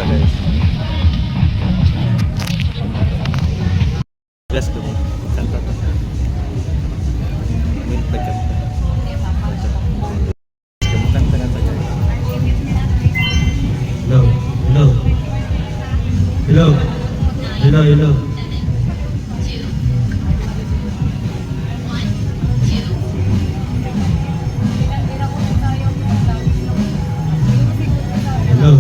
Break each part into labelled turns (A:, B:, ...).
A: kanta guys. Gas ko mo. Kanta to. Min pagkanta. Kanta kanta guys.
B: Hello. Hello. Hello. Hello. Hello. Hello.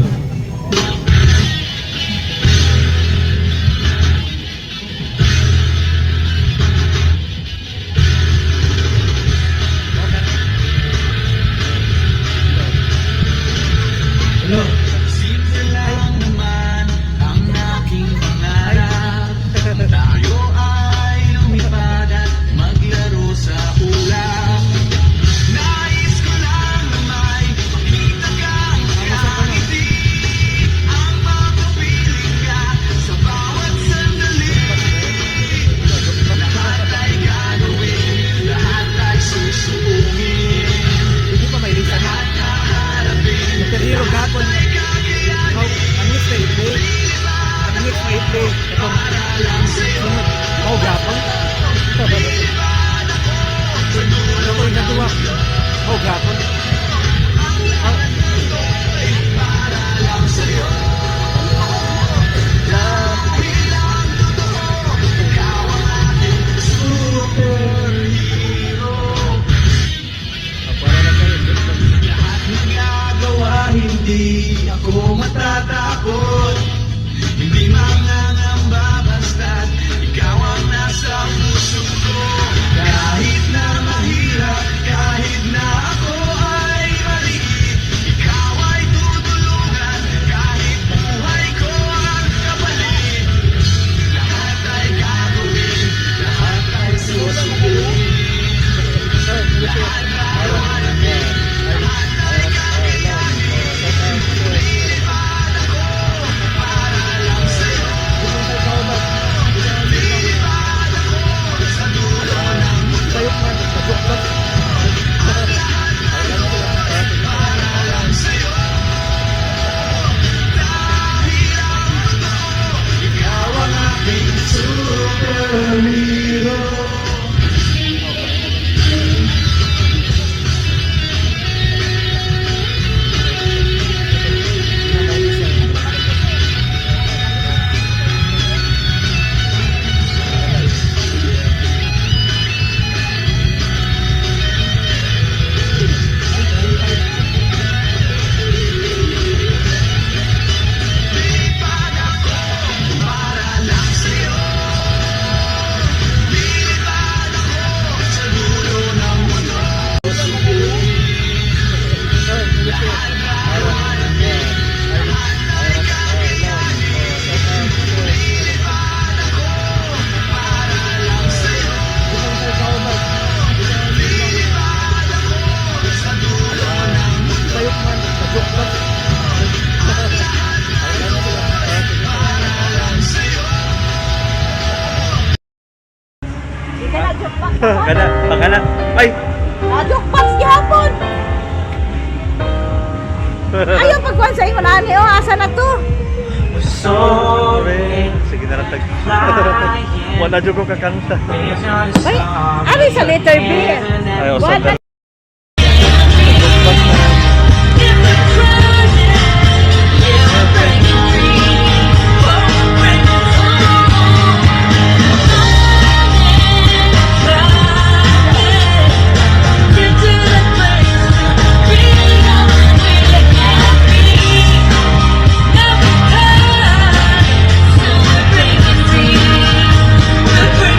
B: Hello.
C: Simple lang naman ang aking pangarap. Tayo ay lumipad at maglaro sa ulap. Nais ko lang na may makita kang nakangiti. Ang mapapiling ka sa bawat sandali. Lahat ay gagawin, lahat ay susuungin.
A: Hindi pa may lisa na. Superhero gapon. Ang mix na itle. Ang mix na itle. Itong gapon. Ano ko yung natuwa? Gapon.
C: Hindi ako matatakot, hindi mangangamba basta't ikaw ang nasa puso ko. Kahit na mahirap, kahit na ako ay maliit, ikaw ay tutulungan, kahit buhay ko ang kapalit. Lahat ay gagawin, lahat ay susubukin. Lahat mahanapin, lahat ay kakayanin. Lilipad ako para lang sa'yo. Lilipad ako sa dulo ng mundo. Ang lahat ay gawin para lang sa'yo. Dahil ang mundo, ikaw ang aking superhero. Lilipad ako para lang sa'yo. Lilipad ako sa dulo ng mundo. Lahat mahanapin, lahat ay kakayanin. Lilipad ako para lang sa'yo. Lilipad ako sa dulo ng mundo.
D: Di ka na-jukebox
A: Kada, pagkana. Ay!
D: Na-jukebox gihapon! Ayaw pagkuhan sa imo nani, oh, asa na to?
A: Sorry. Sige na lang tag. Wala dyan ko kakanta.
D: Ay, ano sa letter B?
A: Ay, o,
D: What?
A: sandali.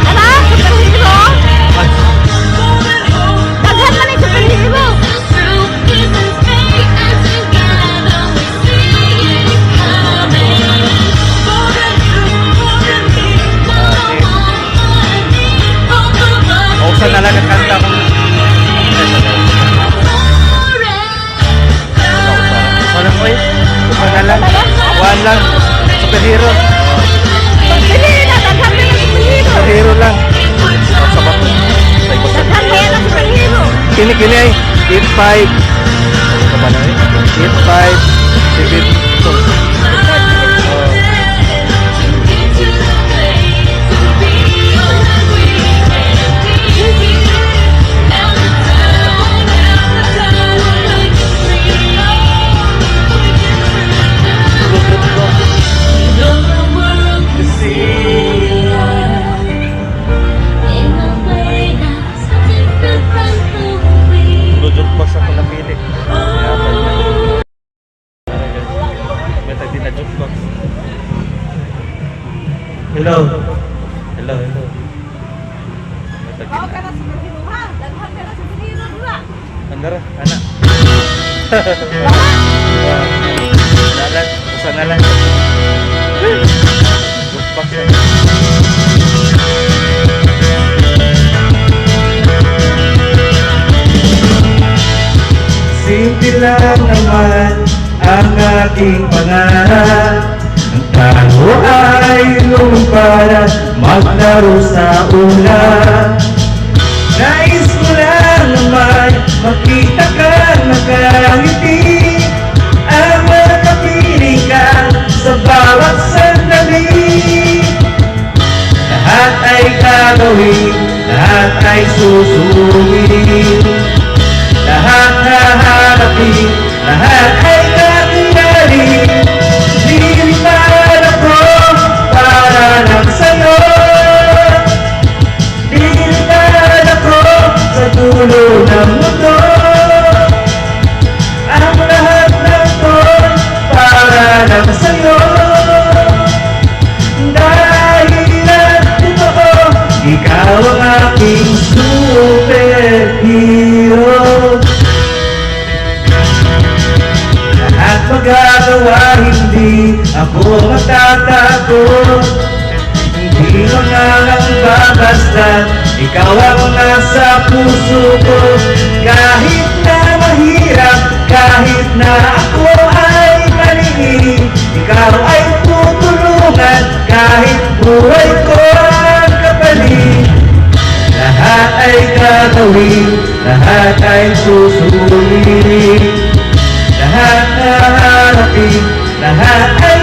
D: Ano? Superhero? Daghan man yung superhero.
A: O, saan na lang kakanta ko. Walang ko eh. Wala lang. Wala lang. Superhero.
D: Dili na, daghan man yung superhero.
A: Superhero lang. O, sa bako. Sa ibang
D: Daghan man yung superhero.
A: Kini ay 85. Ano ba na eh? 85. 72.
B: Hello. Hello.
D: Bawa ka na sa Pilipino ha. Daghan ka na sa Pilipino dula.
C: Andara, anak. Nalan, usan na lang. Lupak siya.
B: Simple lang naman ang ating pangarap. Ang tao ay lumpara, maglaro sa ulan. Nais ko lang naman makita ka nakangiti, ang makapiling ka sa bawat sandali. Lahat ay gagawin, lahat ay susuhin, lahat haharapin, lahat ay kakilali. Lilipad ako para lang sa'yo, lilipad ako sa dulo ng mundo. Ang lahat ng to para lang sa'yo, dahil lang totoo, ikaw ang aking superhero. Lahat magagawa, hindi ako matatakot. Hindi mangangamba basta ikaw ang nasa puso ko. Kahit na mahirap, kahit na ako ay mali, ikaw ay tutulungan kahit buhay ko ang kapalit. Lahat ay gagawin, lahat ay susulitin, lahat na harapin, lahat ay